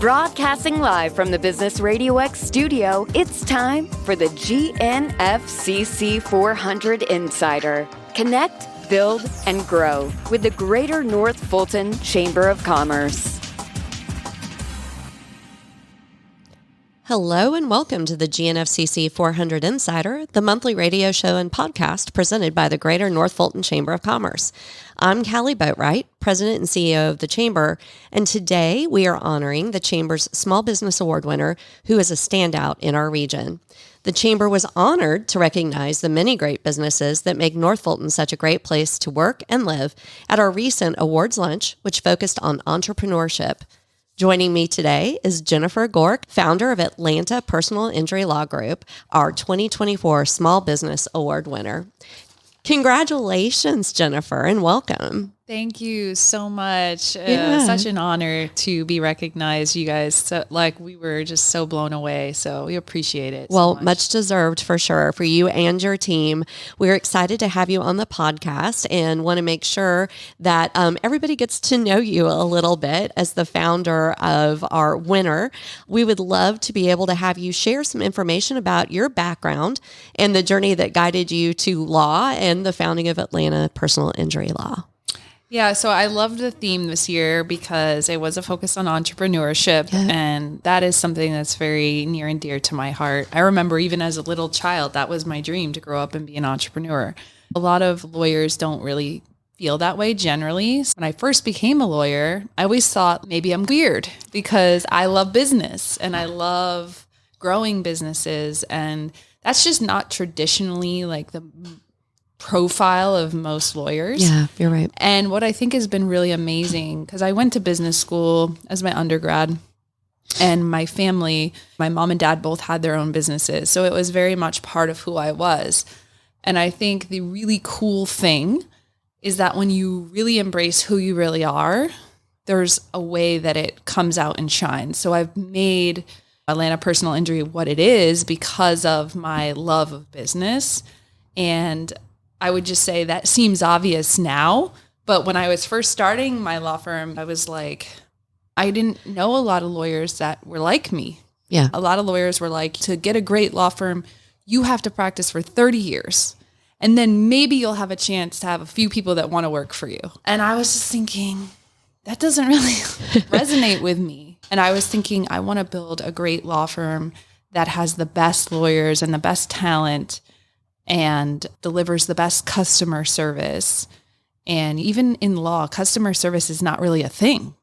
Broadcasting live from the Business RadioX studio, it's time for the Gnfcc 400 Insider. Connect, build, and grow with the Greater North Fulton Chamber of Commerce. Hello and welcome to the Gnfcc 400 Insider, the monthly radio show and podcast presented by the Greater North Fulton Chamber of Commerce. I'm Callie Boatright, President and CEO of the Chamber, and today we are honoring the Chamber's Small Business Award winner who is a standout in our region. The Chamber was honored to recognize the many great businesses that make North Fulton such a great place to work and live at our recent awards lunch, which focused on entrepreneurship. Joining me today is Jennifer Gore, founder of Atlanta Personal Injury Law Group, our 2024 Small Business Award winner. Congratulations, Jennifer, and welcome. Thank you so much. Such an honor to be recognized, you guys. We were just so blown away. So we appreciate it. Well, much deserved for sure for you and your team. We're excited to have you on the podcast and want to make sure that everybody gets to know you a little bit as the founder of our winner. We would love to be able to have you share some information about your background and the journey that guided you to law and the founding of Atlanta Personal Injury Law. Yeah, so I loved the theme this year because it was a focus on entrepreneurship, and that is something that's very near and dear to my heart. I remember even as a little child, that was my dream, to grow up and be an entrepreneur. A lot of lawyers don't really feel that way generally. When I first became a lawyer, I always thought maybe I'm weird because I love business and I love growing businesses, and that's just not traditionally like the profile of most lawyers. Yeah, you're right. And what I think has been really amazing, because I went to business school as my undergrad, and my family, my mom and dad both had their own businesses. So it was very much part of who I was. And I think the really cool thing is that when you really embrace who you really are, there's a way that it comes out and shines. So I've made Atlanta Personal Injury what it is because of my love of business. And I would just say that seems obvious now, but when I was first starting my law firm, I was like, I didn't know a lot of lawyers that were like me. Yeah. A lot of lawyers were like, to get a great law firm, you have to practice for 30 years. And then maybe you'll have a chance to have a few people that want to work for you. And I was just thinking, that doesn't really resonate with me. And I was thinking, I want to build a great law firm that has the best lawyers and the best talent and delivers the best customer service. And even in law, customer service is not really a thing.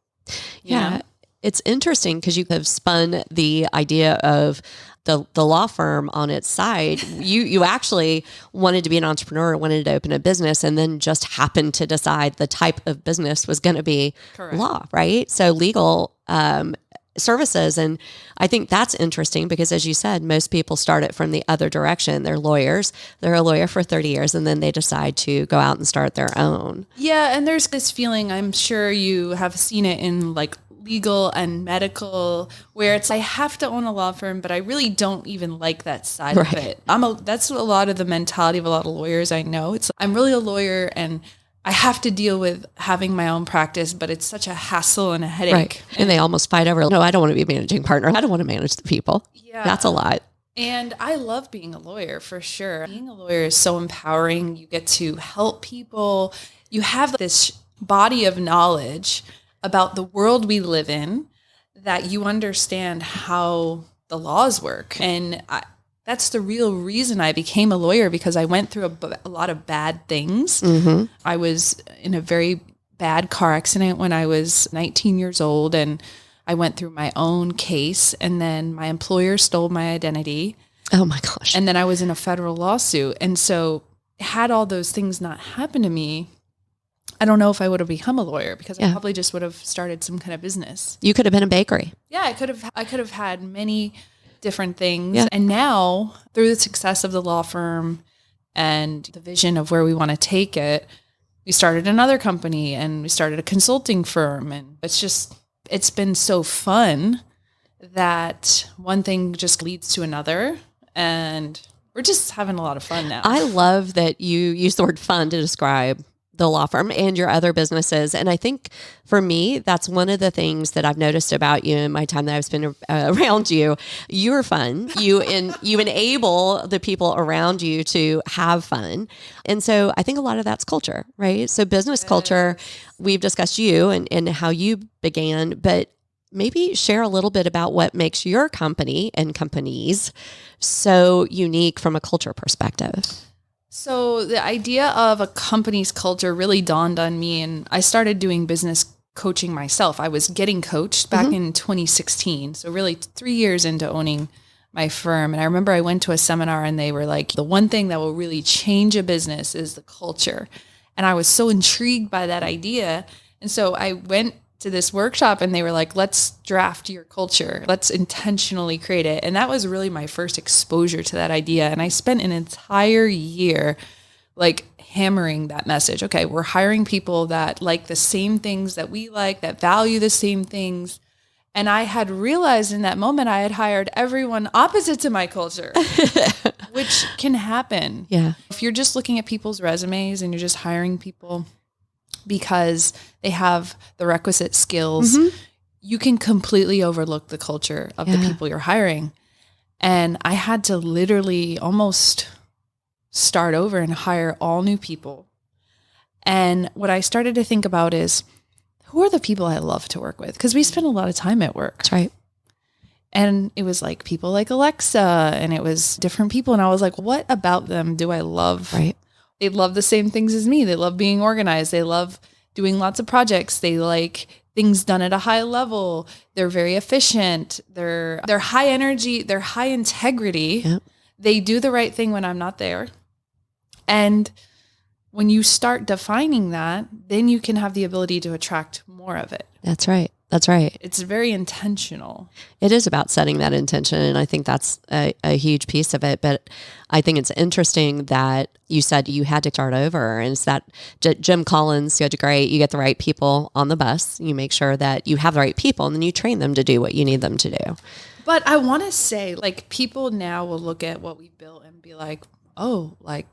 Yeah. You know? It's interesting because you have spun the idea of the law firm on its side. You actually wanted to be an entrepreneur, wanted to open a business, and then just happened to decide the type of business was going to be Correct. Law, right? So legal services. And I think that's interesting because, as you said, most people start it from the other direction. They're lawyers. They're a lawyer for 30 years, and then they decide to go out and start their own. Yeah, and there's this feeling, I'm sure you have seen it in like legal and medical, where it's I have to own a law firm, but I really don't even like that side of it. That's a lot of the mentality of a lot of lawyers I know. It's I'm really a lawyer and I have to deal with having my own practice, but it's such a hassle and a headache. Right. And they almost fight over, no, I don't want to be a managing partner. I don't want to manage the people. Yeah. That's a lot. And I love being a lawyer for sure. Being a lawyer is so empowering. You get to help people. You have this body of knowledge about the world we live in that you understand how the laws work. And that's the real reason I became a lawyer, because I went through a lot of bad things. Mm-hmm. I was in a very bad car accident when I was 19 years old, and I went through my own case, and then my employer stole my identity. Oh my gosh. And then I was in a federal lawsuit. And so had all those things not happened to me, I don't know if I would have become a lawyer, because I probably just would have started some kind of business. You could have been a bakery. Yeah, I could have had many different things. Yeah. And now, through the success of the law firm and the vision of where we want to take it, we started another company and we started a consulting firm. And it's been so fun that one thing just leads to another. And we're just having a lot of fun now. I love that you use the word fun to describe the law firm and your other businesses. And I think for me, that's one of the things that I've noticed about you in my time that I've spent around you. You're fun. You enable the people around you to have fun. And so I think a lot of that's culture, right? So business culture, we've discussed you and how you began, but maybe share a little bit about what makes your company and companies so unique from a culture perspective. So the idea of a company's culture really dawned on me, and I started doing business coaching myself. I was getting coached back in 2016. So really 3 years into owning my firm. And I remember I went to a seminar and they were like, the one thing that will really change a business is the culture. And I was so intrigued by that idea. And so I went to this workshop and they were like, let's draft your culture. Let's intentionally create it. And that was really my first exposure to that idea. And I spent an entire year like hammering that message. Okay, we're hiring people that like the same things that we like, that value the same things. And I had realized in that moment I had hired everyone opposite to my culture, which can happen. Yeah. If you're just looking at people's resumes and you're just hiring people because they have the requisite skills, you can completely overlook the culture of the people you're hiring. And I had to literally almost start over and hire all new people. And what I started to think about is, who are the people I love to work with? Because we spend a lot of time at work. That's right. And it was like people like Alexa, and it was different people. And I was like, what about them do I love? Right. They love the same things as me. They love being organized. They love doing lots of projects. They like things done at a high level. They're very efficient. They're high energy. They're high integrity. Yep. They do the right thing when I'm not there. And when you start defining that, then you can have the ability to attract more of it. That's right. That's right. It's very intentional. It is about setting that intention. And I think that's a huge piece of it. But I think it's interesting that you said you had to start over. And it's that Jim Collins, you had to you get the right people on the bus. You make sure that you have the right people and then you train them to do what you need them to do. But I want to say, like, people now will look at what we built and be like, oh, like,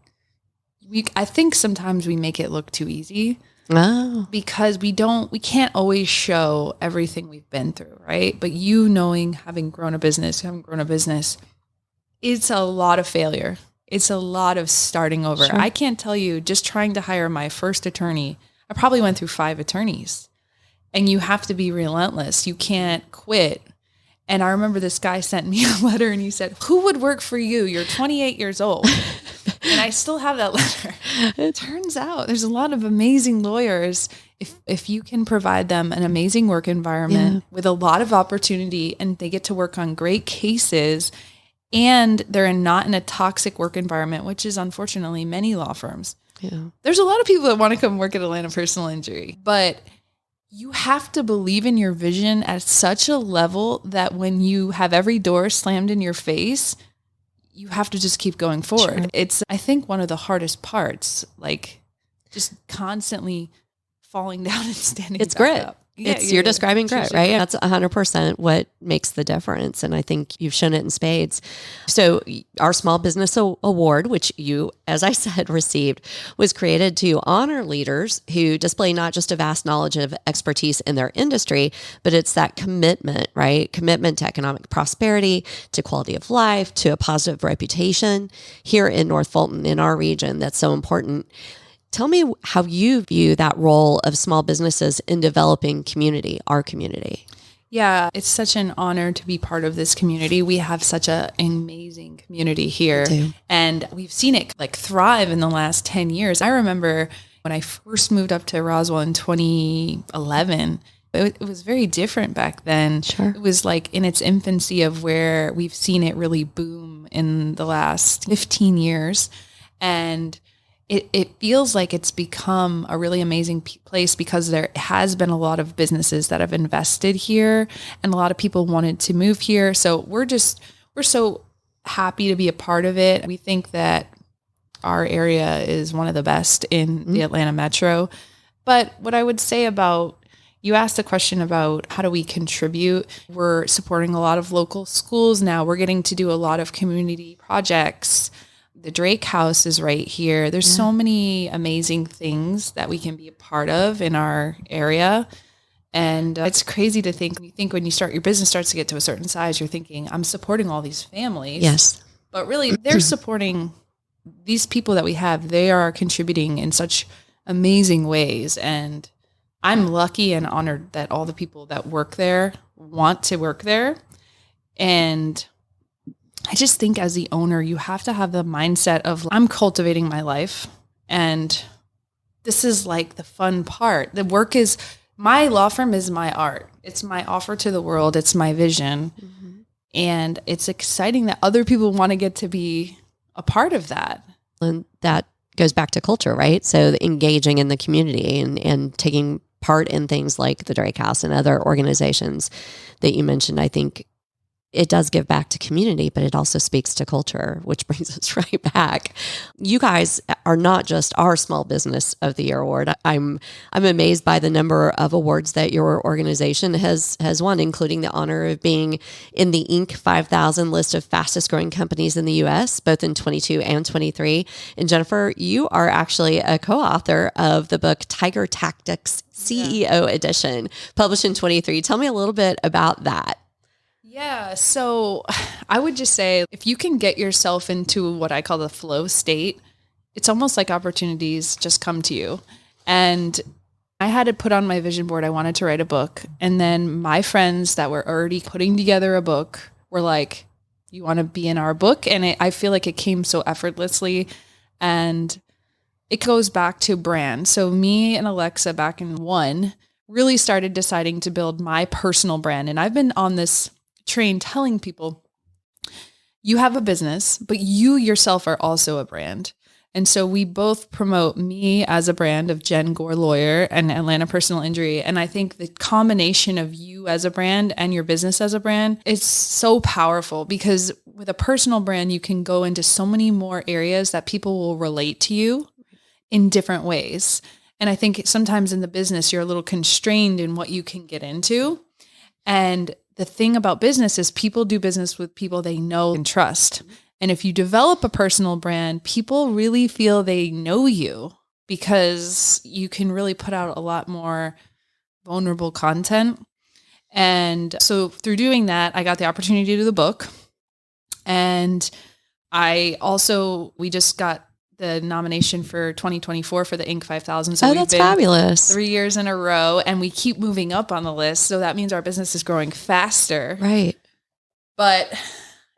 I think sometimes we make it look too easy. Oh. Because we can't always show everything we've been through, right? But you knowing, having grown a business, it's a lot of failure. It's a lot of starting over. Sure. I can't tell you, just trying to hire my first attorney, I probably went through 5 attorneys. And you have to be relentless. You can't quit. And I remember this guy sent me a letter and he said, who would work for you? You're 28 years old. And I still have that letter. It turns out there's a lot of amazing lawyers. If you can provide them an amazing work environment with a lot of opportunity, and they get to work on great cases, and they're not in a toxic work environment, which is unfortunately many law firms. Yeah. There's a lot of people that want to come work at Atlanta Personal Injury, but you have to believe in your vision at such a level that when you have every door slammed in your face, you have to just keep going forward. Sure. It's, I think, one of the hardest parts, like just constantly falling down and standing It's back grit. up. Yeah, You're describing grit, right? That's 100% what makes the difference. And I think you've shown it in spades. So our Small Business Award, which you, as I said, received, was created to honor leaders who display not just a vast knowledge of expertise in their industry, but it's that commitment, right? Commitment to economic prosperity, to quality of life, to a positive reputation here in North Fulton, in our region. That's so important. Tell me how you view that role of small businesses in developing community, our community. Yeah, it's such an honor to be part of this community. We have such an amazing community here, and we've seen it like thrive in the last 10 years. I remember when I first moved up to Roswell in 2011, it was very different back then. Sure. It was like in its infancy of where we've seen it really boom in the last 15 years. And it feels like it's become a really amazing place because there has been a lot of businesses that have invested here and a lot of people wanted to move here. So we're so happy to be a part of it. We think that our area is one of the best in the Atlanta metro. But what I would say about, you asked a question about how do we contribute. We're supporting a lot of local schools now. We're getting to do a lot of community projects. The Drake House is right here. There's so many amazing things that we can be a part of in our area. And it's crazy to think, when you start, your business starts to get to a certain size, you're thinking, I'm supporting all these families. Yes. But really, they're supporting these people that we have. They are contributing in such amazing ways. And I'm lucky and honored that all the people that work there want to work there. And I just think as the owner, you have to have the mindset of, I'm cultivating my life. And this is like the fun part. The work is, my law firm is my art. It's my offer to the world. It's my vision. Mm-hmm. And it's exciting that other people want to get to be a part of that. And that goes back to culture, right? So engaging in the community and taking part in things like the Drake House and other organizations that you mentioned, I think it does give back to community, but it also speaks to culture, which brings us right back. You guys are not just our Small Business of the Year award. I'm amazed by the number of awards that your organization has won, including the honor of being in the Inc. 5000 list of fastest growing companies in the U.S., both in 22 and 23. And Jennifer, you are actually a co-author of the book Tiger Tactics CEO Edition, published in 23. Tell me a little bit about that. Yeah, so I would just say, if you can get yourself into what I call the flow state, it's almost like opportunities just come to you. And I had it put on my vision board. I wanted to write a book. And then my friends that were already putting together a book were like, you want to be in our book? And I feel like it came so effortlessly. And it goes back to brand. So me and Alexa back in 1 really started deciding to build my personal brand. And I've been on this train telling people, you have a business, but you yourself are also a brand. And so we both promote me as a brand of Jen Gore Lawyer and Atlanta Personal Injury. And I think the combination of you as a brand and your business as a brand is so powerful, because with a personal brand, you can go into so many more areas that people will relate to you in different ways. And I think sometimes in the business, you're a little constrained in what you can get into. And the thing about business is people do business with people they know and trust. And if you develop a personal brand, people really feel they know you, because you can really put out a lot more vulnerable content. And so through doing that, I got the opportunity to do the book. And we just got the nomination for 2024 for the Inc. 5000. So that's fabulous. 3 years in a row, and we keep moving up on the list. So that means our business is growing faster. Right. But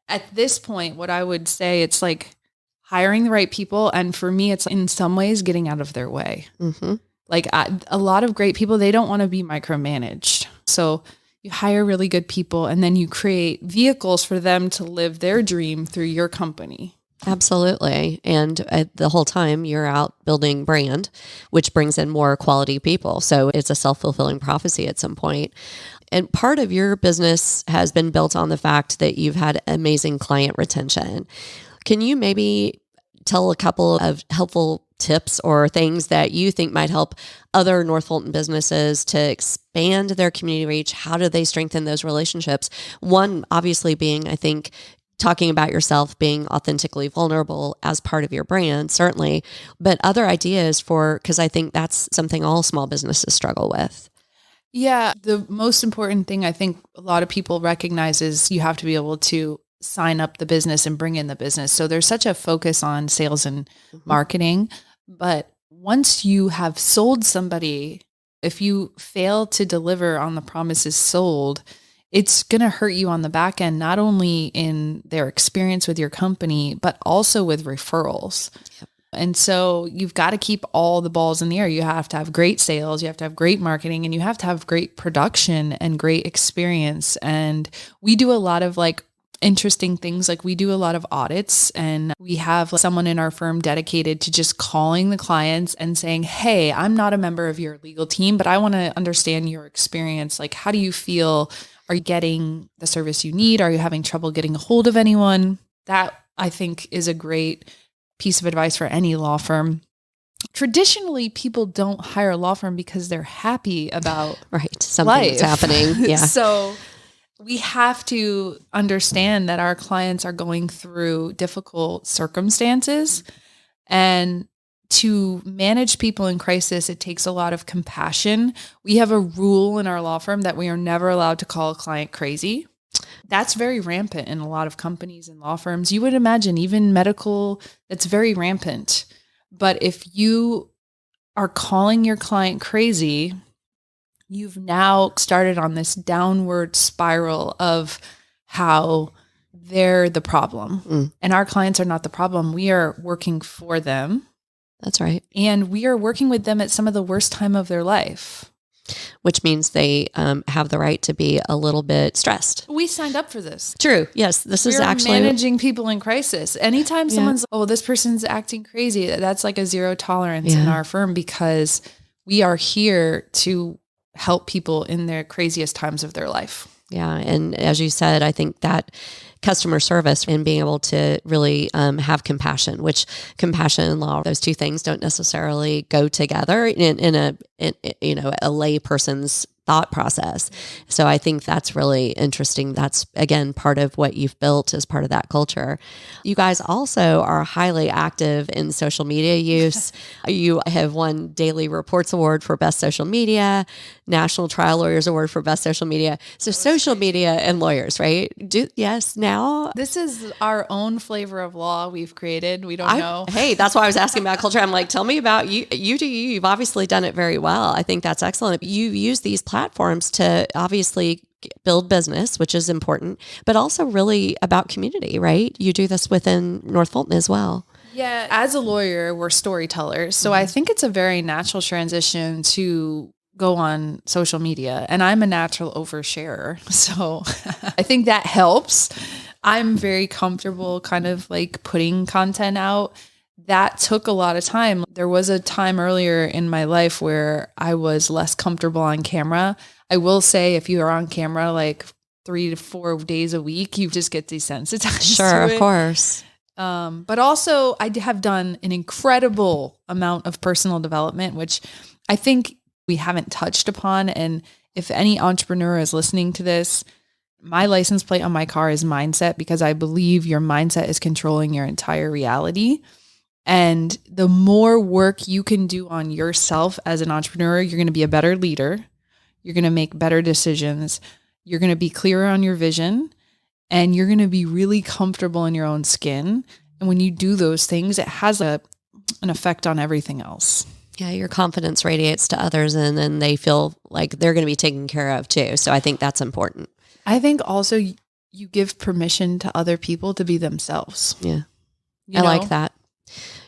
at this point, what I would say, it's like hiring the right people. And for me, it's in some ways getting out of their way. Mm-hmm. Like a lot of great people, they don't want to be micromanaged. So you hire really good people, and then you create vehicles for them to live their dream through your company. Absolutely. And the whole time you're out building brand, which brings in more quality people. So it's a self-fulfilling prophecy at some point. And part of your business has been built on the fact that you've had amazing client retention. Can you maybe tell a couple of helpful tips or things that you think might help other North Fulton businesses to expand their community reach? How do they strengthen those relationships? One, obviously, being, I think, talking about yourself, being authentically vulnerable as part of your brand, certainly, but other ideas because I think that's something all small businesses struggle with. Yeah. The most important thing I think a lot of people recognize is you have to be able to sign up the business and bring in the business. So there's such a focus on sales and marketing, but once you have sold somebody, if you fail to deliver on the promises sold, it's going to hurt you on the back end, not only in their experience with your company, but also with referrals. Yep. And so you've got to keep all the balls in the air. You have to have great sales, you have to have great marketing, and you have to have great production and great experience. And we do a lot of interesting things. Like we do a lot of audits, and we have someone in our firm dedicated to just calling the clients and saying, hey, I'm not a member of your legal team, but I want to understand your experience. Like, how do you feel? Are you getting the service you need? Are you having trouble getting a hold of anyone? That, I think, is a great piece of advice for any law firm. Traditionally, people don't hire a law firm because they're happy about something that's happening. Yeah. So we have to understand that our clients are going through difficult circumstances, and to manage people in crisis, it takes a lot of compassion. We have a rule in our law firm that we are never allowed to call a client crazy. That's very rampant in a lot of companies and law firms. You would imagine even medical, that's very rampant. But if you are calling your client crazy, you've now started on this downward spiral of how they're the problem. And our clients are not the problem. We are working for them. That's right. And we are working with them at some of the worst time of their life. Which means they have the right to be a little bit stressed. We signed up for this. True. Yes. This is actually managing people in crisis. Anytime someone's, this person's acting crazy, that's like a zero tolerance in our firm, because we are here to help people in their craziest times of their life. Yeah. And as you said, I think that customer service and being able to really have compassion, which compassion and law, those two things don't necessarily go together in a lay person's thought process. So I think that's really interesting. That's, again, part of what you've built as part of that culture. You guys also are highly active in social media use. You have won Daily Reports Award for Best Social Media, National Trial Lawyers Award for Best Social Media. So social media and lawyers, right? Yes, now. This is our own flavor of law we've created. We don't know. Hey, that's why I was asking about culture. I'm like, tell me about you. You've obviously done it very well. I think that's excellent. You use these platforms to obviously build business, which is important, but also really about community, right? You do this within North Fulton as well. Yeah. As a lawyer, we're storytellers. So I think it's a very natural transition to go on social media, and I'm a natural oversharer. So I think that helps. I'm very comfortable kind of like putting content out. That took a lot of time. There was a time earlier in my life where I was less comfortable on camera. I will say, if you are on camera like 3 to 4 days a week, you just get desensitized. Sure, of course. But also I have done an incredible amount of personal development, which I think we haven't touched upon. And if any entrepreneur is listening to this, my license plate on my car is mindset, because I believe your mindset is controlling your entire reality. And the more work you can do on yourself as an entrepreneur, you're going to be a better leader. You're going to make better decisions. You're going to be clearer on your vision, and you're going to be really comfortable in your own skin. And when you do those things, it has an effect on everything else. Yeah, your confidence radiates to others, and then they feel like they're going to be taken care of too. So I think that's important. I think also you give permission to other people to be themselves. Yeah, I like that.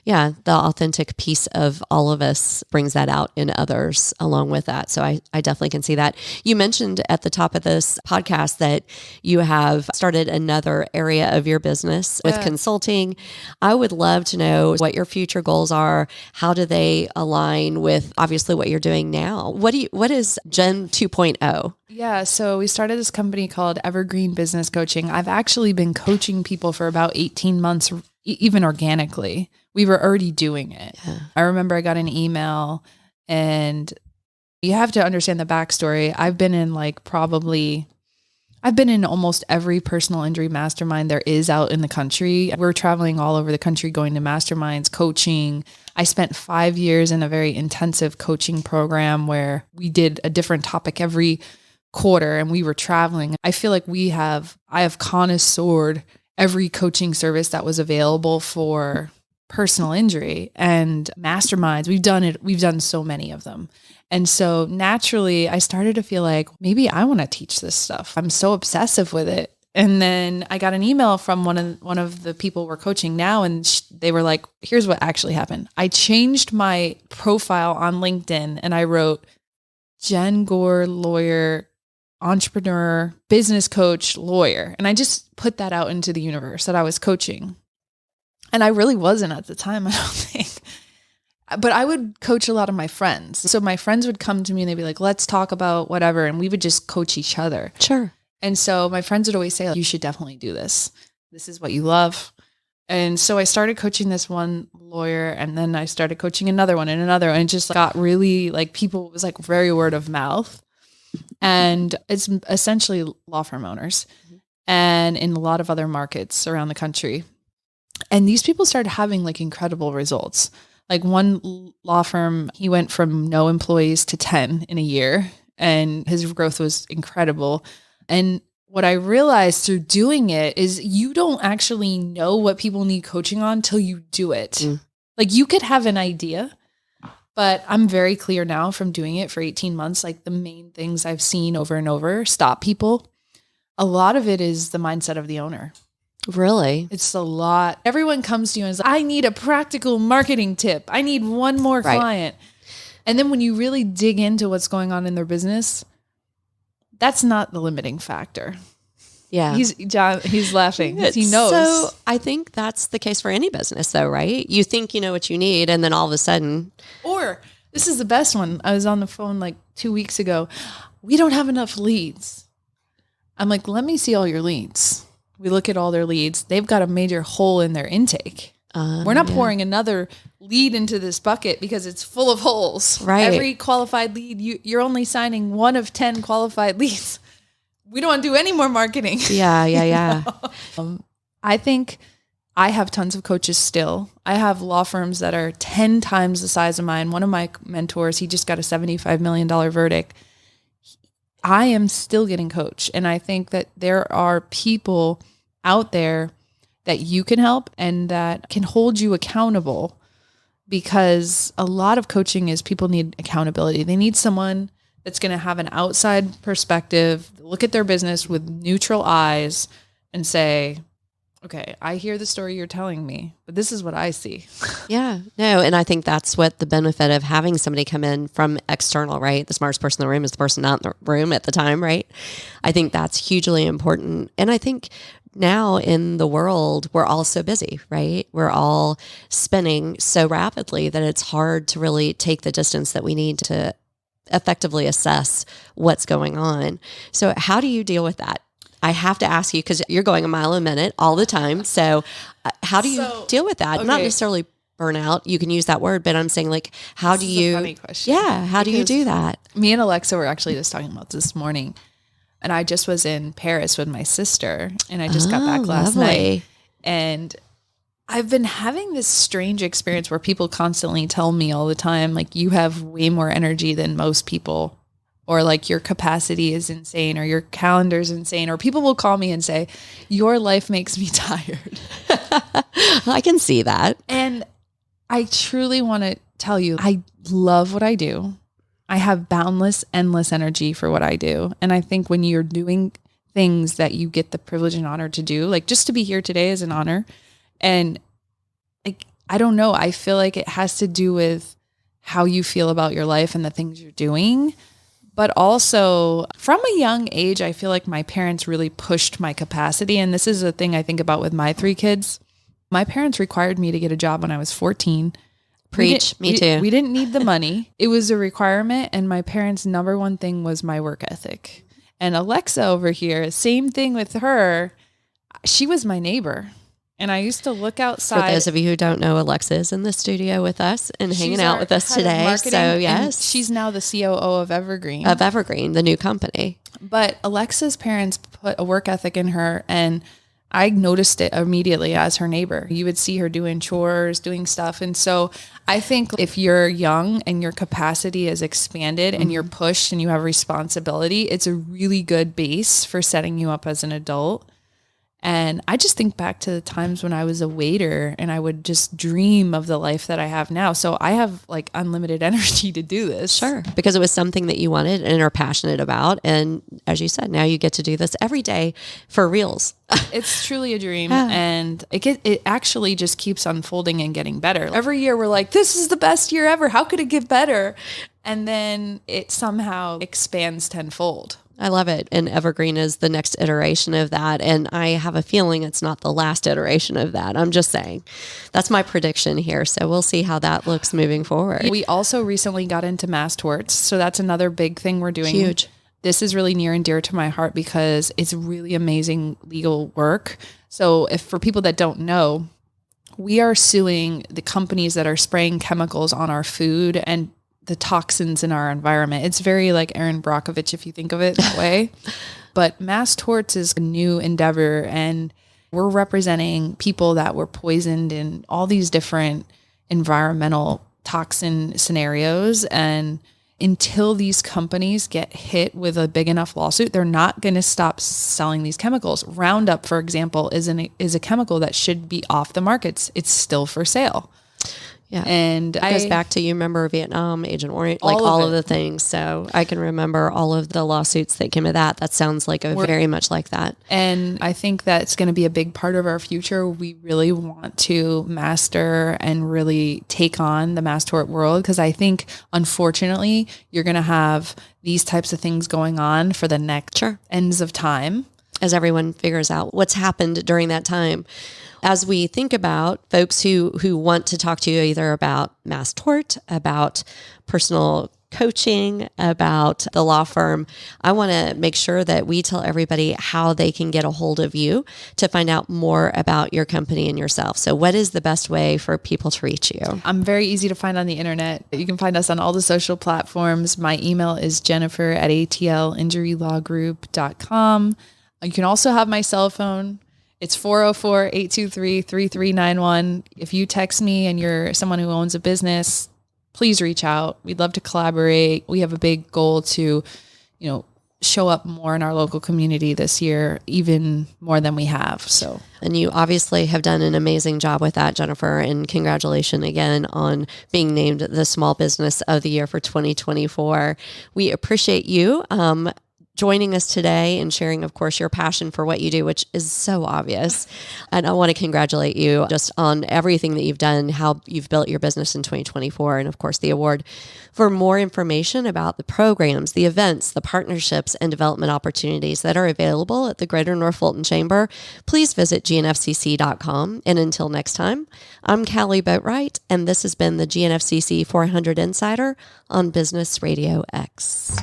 Yeah, the authentic piece of all of us brings that out in others along with that. So I definitely can see that. You mentioned at the top of this podcast that you have started another area of your business with consulting. I would love to know what your future goals are. How do they align with obviously what you're doing now? What is Gen 2.0? Yeah, so we started this company called Evergreen Business Coaching. I've actually been coaching people for about 18 months, even organically. We were already doing it. Yeah. I remember I got an email, and you have to understand the backstory. I've been in almost every personal injury mastermind there is out in the country. We're traveling all over the country, going to masterminds, coaching. I spent 5 years in a very intensive coaching program where we did a different topic every quarter, and we were traveling. I feel like I have connoisseured every coaching service that was available for personal injury and masterminds. We've done so many of them. And so naturally I started to feel like maybe I want to teach this stuff. I'm so obsessive with it. And then I got an email from one of the people we're coaching now, and they were like, here's what actually happened. I changed my profile on LinkedIn and I wrote Jen Gore, lawyer, entrepreneur, business coach, lawyer. And I just put that out into the universe that I was coaching. And I really wasn't at the time, I don't think. But I would coach a lot of my friends. So my friends would come to me and they'd be like, let's talk about whatever. And we would just coach each other. Sure. And so my friends would always say, you should definitely do this. This is what you love. And so I started coaching this one lawyer, and then I started coaching another one and another. And it just got really like people, it was like very word of mouth. And it's essentially law firm owners and in a lot of other markets around the country. And these people started having like incredible results. Like one law firm, he went from no employees to 10 in a year, and his growth was incredible. And what I realized through doing it is you don't actually know what people need coaching on till you do it. Like you could have an idea, but I'm very clear now from doing it for 18 months, like the main things I've seen over and over stop people. A lot of it is the mindset of the owner. Really? It's a lot. Everyone comes to you and says, I need a practical marketing tip. I need one more client. And then when you really dig into what's going on in their business, that's not the limiting factor. Yeah. He's laughing. He knows. So I think that's the case for any business though, right? You think you know what you need, and then all of a sudden. Or this is the best one. I was on the phone like 2 weeks ago. We don't have enough leads. I'm like, let me see all your leads. We look at all their leads. They've got a major hole in their intake. We're not pouring another lead into this bucket because it's full of holes. Right. Every qualified lead, you're only signing 1 of 10 qualified leads. We don't want to do any more marketing. Yeah. I think I have tons of coaches still. I have law firms that are 10 times the size of mine. One of my mentors, he just got a $75 million verdict. I am still getting coached. And I think that there are people out there that you can help and that can hold you accountable, because a lot of coaching is people need accountability. They need someone that's going to have an outside perspective, look at their business with neutral eyes and say, okay, I hear the story you're telling me, but this is what I see. Yeah, no. And I think that's what the benefit of having somebody come in from external, right? The smartest person in the room is the person not in the room at the time, right? I think that's hugely important. And I think now in the world, we're all so busy, right? We're all spinning so rapidly that it's hard to really take the distance that we need to effectively assess what's going on. So how do you deal with that? I have to ask you, because you're going a mile a minute all the time. So how do you deal with that? Okay. Not necessarily burnout. You can use that word, but I'm saying like, how do you, funny question. Yeah. How do you do that? Me and Alexa were actually just talking about this morning. And I just was in Paris with my sister, and I just got back last night. And I've been having this strange experience where people constantly tell me all the time, like, you have way more energy than most people, or like your capacity is insane, or your calendar's insane, or people will call me and say, your life makes me tired. I can see that. And I truly want to tell you, I love what I do. I have boundless, endless energy for what I do. And I think when you're doing things that you get the privilege and honor to do, like just to be here today is an honor. And like, I don't know, I feel like it has to do with how you feel about your life and the things you're doing. But also from a young age, I feel like my parents really pushed my capacity. And this is a thing I think about with my 3 kids. My parents required me to get a job when I was 14. Preach. Me too. We didn't need the money. It was a requirement. And my parents' number one thing was my work ethic. And Alexa over here, same thing with her. She was my neighbor. And I used to look outside. For those of you who don't know, Alexa is in the studio with us and hanging out with us today. So yes. She's now the COO of Evergreen. Of Evergreen, the new company. But Alexa's parents put a work ethic in her, and I noticed it immediately as her neighbor. You would see her doing chores, doing stuff. And so I think if you're young and your capacity is expanded and you're pushed and you have responsibility, it's a really good base for setting you up as an adult. And I just think back to the times when I was a waiter and I would just dream of the life that I have now. So I have like unlimited energy to do this. Sure. Because it was something that you wanted and are passionate about. And as you said, now you get to do this every day for reals. It's truly a dream. Yeah. And it actually just keeps unfolding and getting better. Every year we're like, this is the best year ever. How could it get better? And then it somehow expands tenfold. I love it. And Evergreen is the next iteration of that. And I have a feeling it's not the last iteration of that. I'm just saying. That's my prediction here. So we'll see how that looks moving forward. We also recently got into mass torts. So that's another big thing we're doing. Huge. This is really near and dear to my heart because it's really amazing legal work. So if for people that don't know, we are suing the companies that are spraying chemicals on our food and the toxins in our environment. It's very like Erin Brockovich, if you think of it that way. But mass torts is a new endeavor, and we're representing people that were poisoned in all these different environmental toxin scenarios. And until these companies get hit with a big enough lawsuit, they're not going to stop selling these chemicals. Roundup, for example, is a chemical that should be off the markets. It's still for sale. Yeah. And it goes back to, you remember Vietnam, Agent Orange, like all of the things. So I can remember all of the lawsuits that came of that. That sounds like very much like that. And I think that's going to be a big part of our future. We really want to master and really take on the mass tort world, because I think, unfortunately, you're going to have these types of things going on for the next ends of time. As everyone figures out what's happened during that time. As we think about folks who want to talk to you either about mass tort, about personal coaching, about the law firm, I want to make sure that we tell everybody how they can get a hold of you to find out more about your company and yourself. So what is the best way for people to reach you? I'm very easy to find on the internet. You can find us on all the social platforms. My email is jennifer@atlinjurylawgroup.com. You can also have my cell phone. It's 404-823-3391. If you text me and you're someone who owns a business, please reach out. We'd love to collaborate. We have a big goal to, show up more in our local community this year, even more than we have. So, and you obviously have done an amazing job with that, Jennifer, and congratulations again on being named the Small Business of the Year for 2024. We appreciate you joining us today and sharing, of course, your passion for what you do, which is so obvious. And I want to congratulate you just on everything that you've done, how you've built your business in 2024, and of course, the award. For more information about the programs, the events, the partnerships, and development opportunities that are available at the Greater North Fulton Chamber, please visit gnfcc.com. And until next time, I'm Callie Boatright, and this has been the GNFCC 400 Insider on Business Radio X.